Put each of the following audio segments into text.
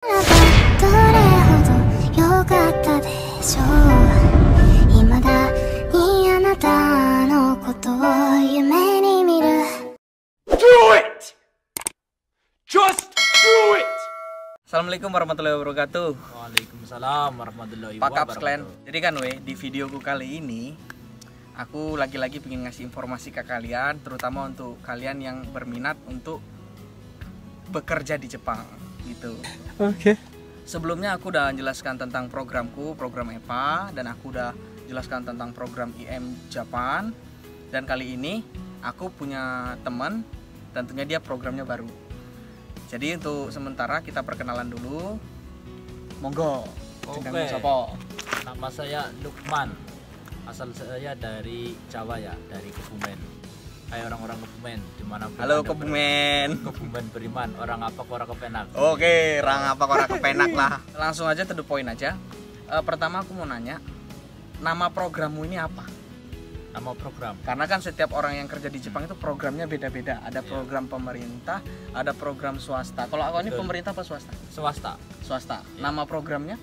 Assalamualaikum warahmatullahi wabarakatuh. Waalaikumsalam warahmatullahi Pak wabarakatuh. Klan. Jadi kan di videoku kali ini aku lagi-lagi pengen ngasih informasi ke kalian, terutama untuk kalian yang berminat untuk bekerja di Jepang gitu. Oke. Sebelumnya aku udah jelaskan tentang programku, program EPA, dan aku udah jelaskan tentang program IM Japan. Dan kali ini aku punya teman, tentunya dia programnya baru. Jadi untuk sementara kita perkenalan dulu. Monggo. Oke. Sopo. Nama saya Lukman. Asal saya dari Jawa ya, dari Kebumen. Hai orang-orang Kebumen, dimanapun. Halo Anda Kebumen. Kebumen beriman, orang apa kora kepenak. Oke, orang apa kora kepenak lah. Langsung aja to the point aja. Pertama aku mau nanya, nama programmu ini apa? Nama program. Karena kan setiap orang yang kerja di Jepang itu programnya beda-beda. Ada program pemerintah, ada program swasta. Kalau aku ini pemerintah apa swasta? Swasta. Swasta. Ya. Nama programnya?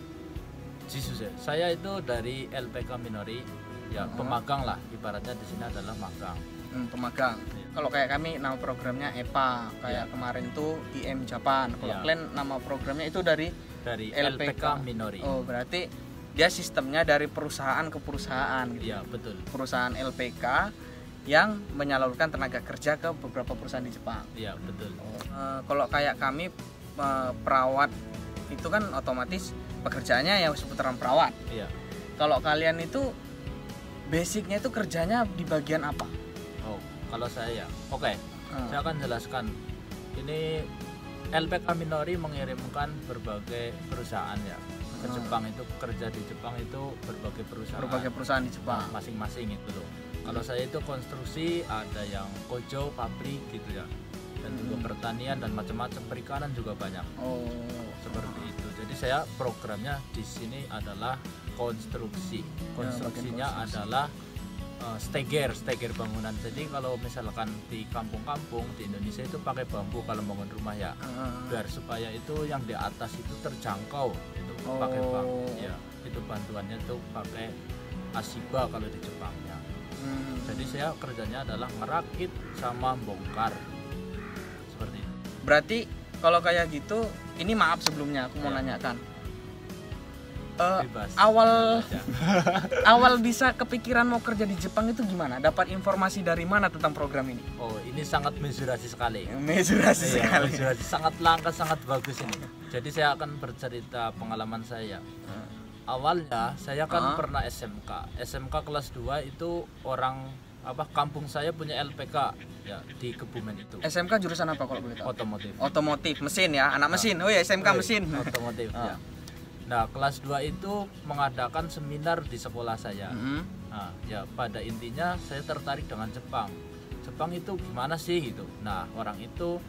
Jisuse. Saya itu dari LPK Minori, ya pemagang lah. Ibaratnya di sini adalah magang. Pemagang. Kalau kayak kami nama programnya EPA. Kayak kemarin tuh IM Japan. Kalau kalian nama programnya itu dari LPK Minori. Oh, berarti dia sistemnya dari perusahaan ke perusahaan gitu. Iya, betul. Perusahaan LPK yang menyalurkan tenaga kerja ke beberapa perusahaan di Jepang. Iya, betul. Kalau kayak kami perawat itu kan otomatis pekerjaannya yang seputaran perawat. Iya. Kalau kalian itu basicnya itu kerjanya di bagian apa? Oh, kalau saya ya. Oke. Saya akan jelaskan. Ini LPK Minori mengirimkan berbagai perusahaan ya ke Jepang. Itu kerja di Jepang itu berbagai perusahaan di Jepang masing-masing itu loh. Kalau saya itu konstruksi, ada yang kojo, pabrik gitu ya, dan juga pertanian dan macam-macam, perikanan juga banyak. Seperti itu. Jadi saya programnya di sini adalah konstruksi. Konstruksinya adalah steger bangunan. Jadi kalau misalkan di kampung-kampung di Indonesia itu pakai bambu kalau bangun rumah ya, biar supaya itu yang di atas itu terjangkau, itu pakai bambu ya. Itu bantuannya tuh pakai Ashiba kalau di Jepang ya. Jadi saya kerjanya adalah ngerakit sama bongkar seperti itu. Berarti kalau kayak gitu, ini maaf sebelumnya aku mau nanyakan. Awal bisa kepikiran mau kerja di Jepang itu gimana? Dapat informasi dari mana tentang program ini? Oh, ini sangat mensurasi sekali. Sekali. Sangat langka, sangat bagus ini. Jadi saya akan bercerita pengalaman saya. Awalnya saya kan pernah SMK kelas 2 itu kampung saya punya LPK ya di Kebumen itu. SMK jurusan apa kalau boleh tahu? Otomotif mesin ya, anak mesin. Oh ya, SMK mesin. Otomotif ya. Nah, kelas 2 itu mengadakan seminar di sekolah saya. Nah, ya pada intinya saya tertarik dengan Jepang. Jepang itu gimana sih gitu. Nah, orang itu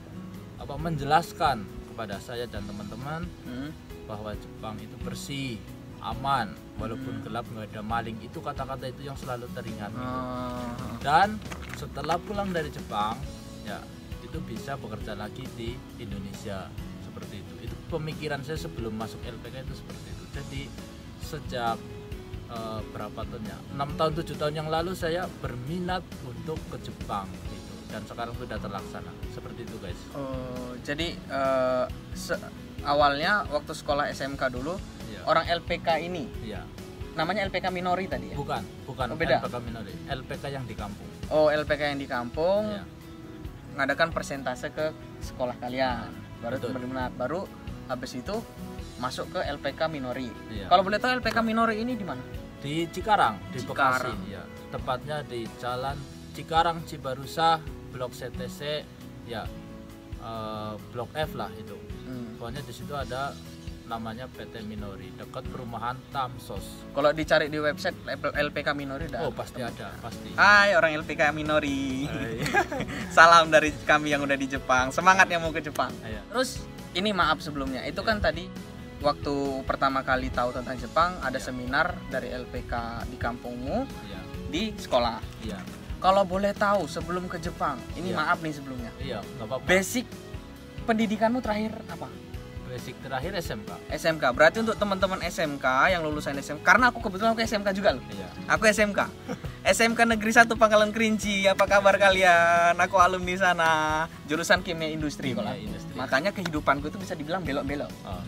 menjelaskan kepada saya dan teman-teman bahwa Jepang itu bersih, aman, walaupun gelap nggak ada maling. Itu kata-kata itu yang selalu teringat gitu. Dan setelah pulang dari Jepang, ya itu bisa bekerja lagi di Indonesia seperti itu. Itu pemikiran saya sebelum masuk LPK itu seperti itu. Jadi sejak berapa tahun ya? 6 tahun 7 tahun yang lalu saya berminat untuk ke Jepang gitu. Dan sekarang sudah terlaksana. Seperti itu, guys. Jadi awalnya waktu sekolah SMK dulu orang LPK ini. Iya. Namanya LPK Minori tadi ya? Bukan beda. LPK Minori. LPK yang di kampung. Oh, LPK yang di kampung. Ngadakan persentase ke sekolah kalian. Baru habis itu masuk ke LPK Minori. Kalau boleh tahu LPK Minori ini di mana? Di Cikarang, di Bekasi ya. Tepatnya di Jalan Cikarang Cibarusa, Blok CTC ya. Blok F lah itu. Pokoknya di situ ada namanya PT Minori, dekat perumahan Tamsos. Kalau dicari di website LPK Minori Oh, pasti ada, pasti. Hai orang LPK Minori. Salam dari kami yang udah di Jepang. Semangat yang mau ke Jepang. Terus ini maaf sebelumnya. Itu kan tadi waktu pertama kali tahu tentang Jepang ada seminar dari LPK di kampungmu di sekolah. Kalau boleh tahu sebelum ke Jepang, ini maaf nih sebelumnya. Nggak apa-apa. Basic pendidikanmu terakhir apa? basic terakhir SMK. SMK. Berarti untuk teman-teman SMK yang lulusan SMK, karena aku kebetulan aku SMK juga loh. Iya. Aku SMK. SMK Negeri 1 Pangkalan Kerinci. Apa kabar kalian? Aku alumni sana. Jurusan Kimia Industri kalau. Makanya kehidupanku itu bisa dibilang belok-belok. Oh.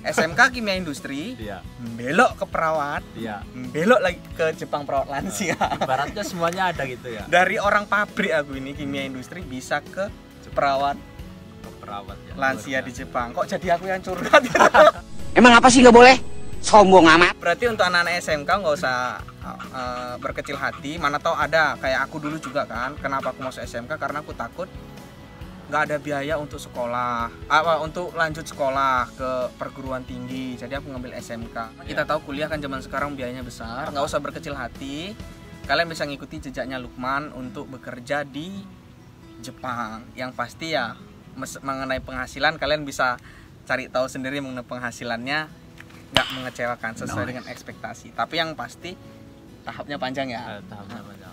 SMK Kimia Industri. Iya. Belok ke perawat. Iya. Belok lagi ke Jepang perawat lansia. Ibaratnya semuanya ada gitu ya. Dari orang pabrik aku ini Kimia Industri bisa ke perawat Ya, lansia di Jepang. Kok jadi aku yang curhat gitu? Emang apa sih nggak boleh? Sombong amat. Berarti untuk anak-anak SMK nggak usah berkecil hati. Mana tahu ada kayak aku dulu juga kan. Kenapa aku masuk SMK? Karena aku takut nggak ada biaya untuk sekolah, untuk lanjut sekolah ke perguruan tinggi. Jadi aku ngambil SMK. Kita tahu kuliah kan zaman sekarang biayanya besar. Nggak usah berkecil hati. Kalian bisa ngikuti jejaknya Lukman untuk bekerja di Jepang. Yang pasti ya mengenai penghasilan kalian bisa cari tahu sendiri mengenai penghasilannya, nggak mengecewakan sesuai dengan ekspektasi. Tapi yang pasti tahapnya panjang ya. Tahapnya panjang.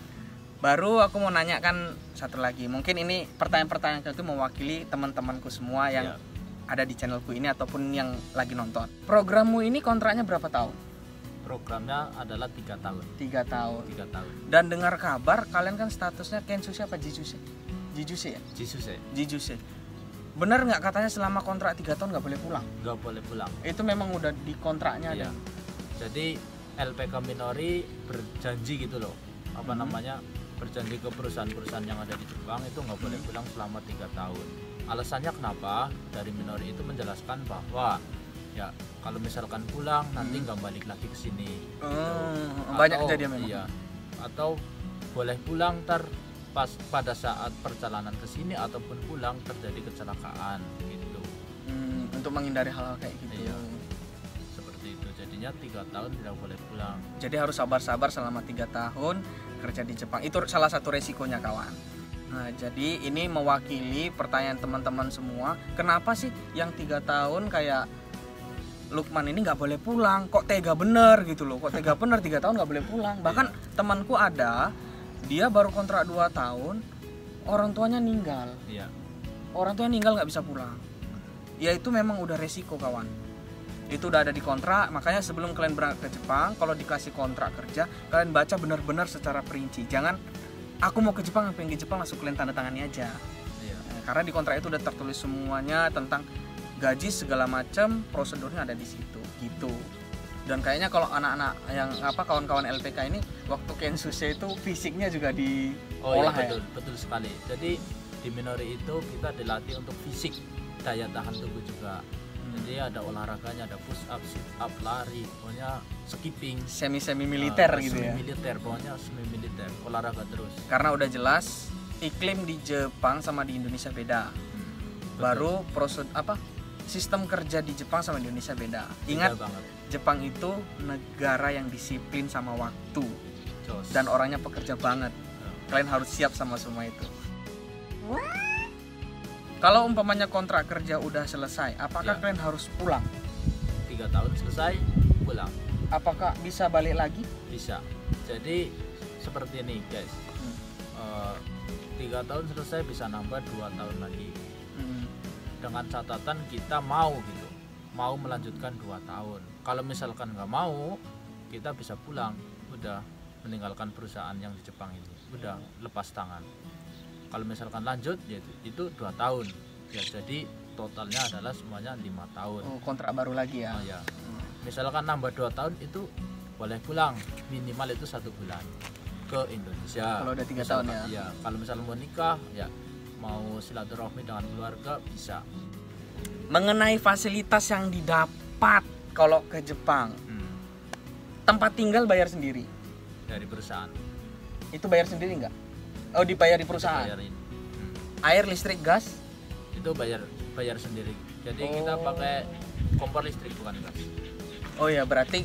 Baru aku mau nanya kan satu lagi. Mungkin ini pertanyaan-pertanyaan itu mewakili teman-temanku semua yang ada di channelku ini ataupun yang lagi nonton. Programmu ini kontraknya berapa tahun? Programnya adalah 3 tahun. 3 tahun. 3 tahun. Dan dengar kabar kalian kan statusnya Kensuke apa Jijuse? Jijuse ya? Jijuse. Bener nggak katanya selama kontrak 3 tahun nggak boleh pulang? Nggak boleh pulang. Itu memang udah di kontraknya ada. Jadi LPK Minori berjanji gitu loh, namanya, berjanji ke perusahaan-perusahaan yang ada di Jepang itu nggak boleh pulang selama 3 tahun. Alasannya kenapa? Dari Minori itu menjelaskan bahwa ya kalau misalkan pulang nanti nggak balik lagi ke sini. Banyak kejadian memang. Iya. Atau boleh pulang pas pada saat perjalanan ke sini ataupun pulang terjadi kecelakaan gitu. Untuk menghindari hal-hal kayak gitu. Iya. Seperti itu. Jadinya 3 tahun tidak boleh pulang. Jadi harus sabar-sabar selama 3 tahun kerja di Jepang. Itu salah satu resikonya kawan. Nah, jadi ini mewakili pertanyaan teman-teman semua. Kenapa sih yang 3 tahun kayak Lukman ini nggak boleh pulang? Kok tega bener gitu loh? Kok tega bener 3 tahun nggak boleh pulang? Bahkan temanku ada, dia baru kontrak 2 tahun, orang tuanya meninggal. Iya. Orang tuanya meninggal nggak bisa pulang. Ya itu memang udah resiko kawan. Itu udah ada di kontrak, makanya sebelum kalian berangkat ke Jepang, kalau dikasih kontrak kerja, kalian baca benar-benar secara perinci. Jangan aku mau ke Jepang, pengen ke Jepang langsung kalian tanda tangani aja. Iya. Karena di kontrak itu udah tertulis semuanya tentang gaji segala macam, prosedurnya ada di situ gitu. Dan kayaknya kalau anak-anak yang kawan-kawan LPK ini waktu Kensuke itu fisiknya juga diolah ya. Betul sekali. Jadi di Minori itu kita dilatih untuk fisik, daya tahan tubuh juga. Jadi ada olahraganya, ada push up, sit up, lari, pokoknya skipping, semi militer gitu ya. Militer, pokoknya semi militer, olahraga terus. Karena udah jelas iklim di Jepang sama di Indonesia beda. Baru sistem kerja di Jepang sama Indonesia beda. Ingat banget. Jepang itu negara yang disiplin sama waktu. Dan orangnya pekerja banget. Kalian harus siap sama semua itu. Kalau umpamanya kontrak kerja udah selesai, apakah kalian harus pulang? 3 tahun selesai, pulang. Apakah bisa balik lagi? Bisa. Jadi seperti ini guys, 3 tahun selesai bisa nambah 2 tahun lagi. Dengan catatan kita mau melanjutkan 2 tahun. Kalau misalkan nggak mau, kita bisa pulang, udah meninggalkan perusahaan yang di Jepang ini, udah lepas tangan. Kalau misalkan lanjut, ya itu 2 tahun. Ya jadi totalnya adalah semuanya 5 tahun. Kontrak baru lagi ya. Ya. Misalkan nambah 2 tahun itu boleh pulang, minimal itu 1 bulan ke Indonesia. Kalau udah 3 tahun ya. Ya. Kalau misalnya mau nikah, ya mau silaturahmi dengan keluarga bisa. Mengenai fasilitas yang didapat kalau ke Jepang, tempat tinggal bayar sendiri dari perusahaan. Itu bayar sendiri nggak? Oh, dibayar di perusahaan. Air, listrik, gas itu bayar sendiri. Jadi kita pakai kompor listrik bukan gas. Oh ya, berarti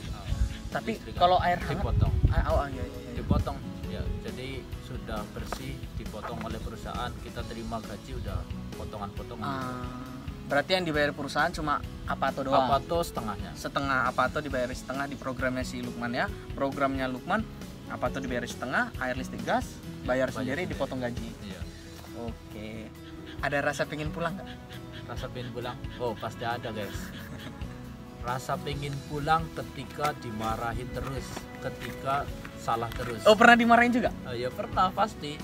tapi kalau air hangat dipotong. Iya. Dipotong ya. Jadi sudah bersih dipotong oleh perusahaan, kita terima gaji udah potongan-potongan. Berarti yang dibayar perusahaan cuma Apato doang. Apato setengahnya. Setengah Apato dibayar setengah di programnya si Lukman ya. Programnya Lukman Apato dibayar setengah, air, listrik, gas bayar sendiri, dipotong gaji. Iya. Oke. Ada rasa pengen pulang nggak? Rasa pengen pulang, oh pasti ada guys. Rasa pengen pulang ketika dimarahin terus, ketika salah terus. Oh pernah dimarahin juga? Ya pernah pasti.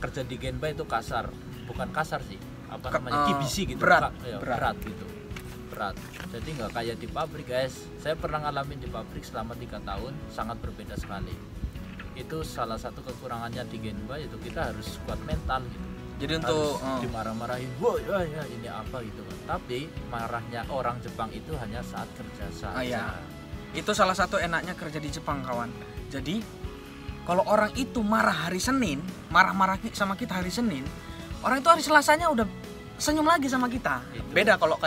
Kerja di Genba itu kasar, bukan kasar sih, apa namanya, kibisi gitu, berat gitu, berat. Jadi nggak kayak di pabrik guys. Saya pernah ngalamin di pabrik selama 3 tahun, sangat berbeda sekali. Itu salah satu kekurangannya di Genba, itu kita harus kuat mental gitu. Jadi untuk dimarah-marahin, wah ya ini apa gitu kan. Tapi marahnya orang Jepang itu hanya saat kerja saja. Ya. Itu salah satu enaknya kerja di Jepang kawan. Jadi kalau orang itu marah hari Senin, marah-marah sama kita hari Senin, orang itu hari Selasanya udah senyum lagi sama kita. Itu. Beda kalau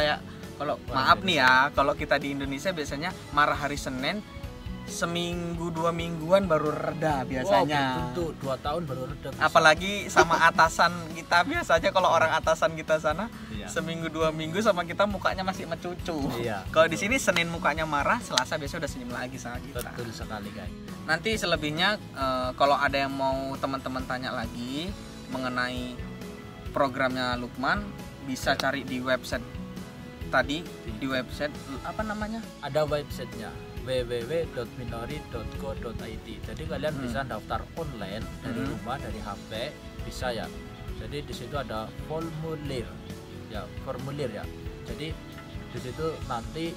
maaf nih ya, kalau kita di Indonesia biasanya marah hari Senin, seminggu 2 mingguan baru reda biasanya. Wow, 2 tahun baru reda. Apalagi sama atasan kita biasanya, kalau orang atasan kita sana seminggu 2 minggu sama kita mukanya masih mencucu. Kalau di sini Senin mukanya marah, Selasa biasanya udah senyum lagi sama kita. Betul sekali guys. Nanti selebihnya kalau ada yang mau teman-teman tanya lagi mengenai programnya Lukman, bisa cari di website tadi, di website apa namanya? Ada websitenya www.minori.co.id. Jadi kalian bisa daftar online dari rumah, dari HP, bisa ya. Jadi di situ ada formulir ya. Jadi di situ nanti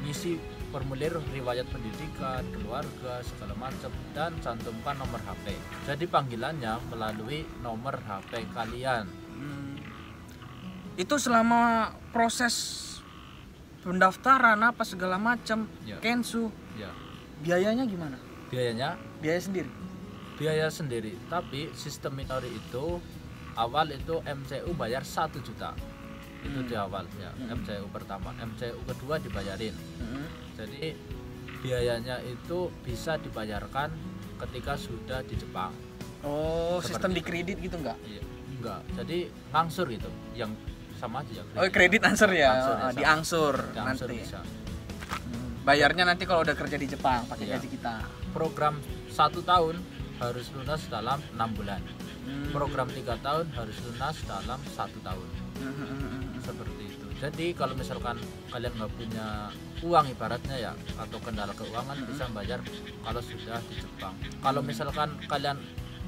ngisi formulir riwayat pendidikan, keluarga, segala macam, dan cantumkan nomor HP. Jadi panggilannya melalui nomor HP kalian. Itu selama proses pendaftaran apa segala macam, Kensu, biayanya gimana? Biaya sendiri. Tapi sistem Minori itu awal itu MCU bayar 1 juta. Itu di awal ya, MCU pertama. MCU kedua dibayarin. Jadi biayanya itu bisa dibayarkan ketika sudah di Jepang. Oh, sistem di kredit gitu enggak? Iya, enggak. Jadi ngangsur gitu, yang sama aja. Kredit angsur ya, diangsur nanti. Bisa. Bayarnya nanti kalau udah kerja di Jepang pakai gaji kita. Program 1 tahun harus lunas dalam 6 bulan. Program 3 tahun harus lunas dalam 1 tahun. Seperti itu. Jadi kalau misalkan kalian nggak punya uang ibaratnya ya, atau kendala keuangan, bisa bayar kalau sudah di Jepang. Kalau misalkan kalian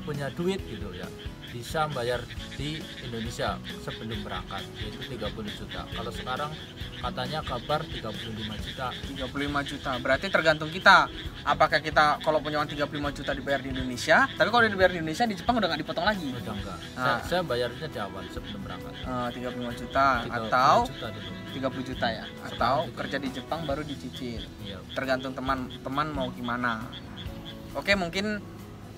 punya duit gitu ya, bisa bayar di Indonesia sebelum berangkat, yaitu 30 juta. Kalau sekarang katanya kabar 35 juta. 35 juta. Berarti tergantung kita. Apakah kita kalau punya uang 35 juta dibayar di Indonesia, tapi kalau dibayar di Indonesia di Jepang udah nggak dipotong lagi. Udah enggak. Saya bayarnya di awal sebelum berangkat. 35 juta atau 30 juta ya. Atau kerja di Jepang baru dicicil. Iya. Tergantung teman-teman mau gimana. Oke, mungkin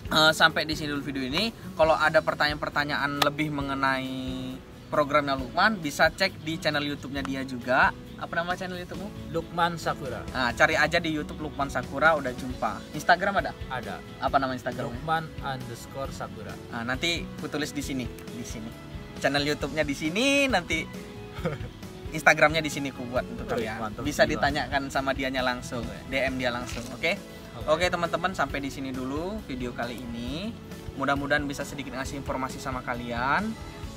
sampai di sini dulu video ini. Kalau ada pertanyaan-pertanyaan lebih mengenai programnya Lukman, bisa cek di channel YouTube-nya dia juga. Apa nama channel YouTube-mu? Lukman Sakura. Nah, cari aja di YouTube Lukman Sakura, udah jumpa. Instagram ada? Ada. Apa nama Instagram? Lukman_Sakura. Nah, nanti aku tulis di sini. Channel YouTube-nya di sini, nanti Instagram-nya di sini aku buat untuk kalian. Bisa ditanyakan sama dianya langsung, DM dia langsung, oke? Oke teman-teman, sampai di sini dulu video kali ini. Mudah-mudahan bisa sedikit ngasih informasi sama kalian.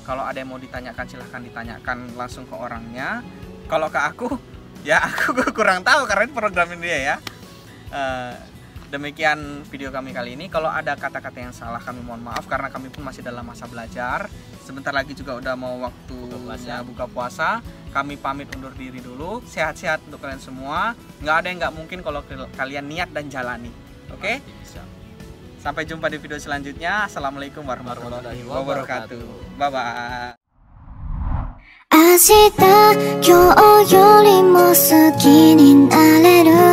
Kalau ada yang mau ditanyakan silahkan ditanyakan langsung ke orangnya. Kalau ke aku, ya aku kurang tahu karena programin dia ya. Demikian video kami kali ini. Kalau ada kata-kata yang salah kami mohon maaf, karena kami pun masih dalam masa belajar. Sebentar lagi juga udah mau waktu buka puasa. Kami pamit undur diri dulu. Sehat-sehat untuk kalian semua. Nggak ada yang nggak mungkin kalau kalian niat dan jalani. Oke? Sampai jumpa di video selanjutnya. Assalamualaikum warahmatullahi wabarakatuh. Bye bye. 明日今日よりも好きになれる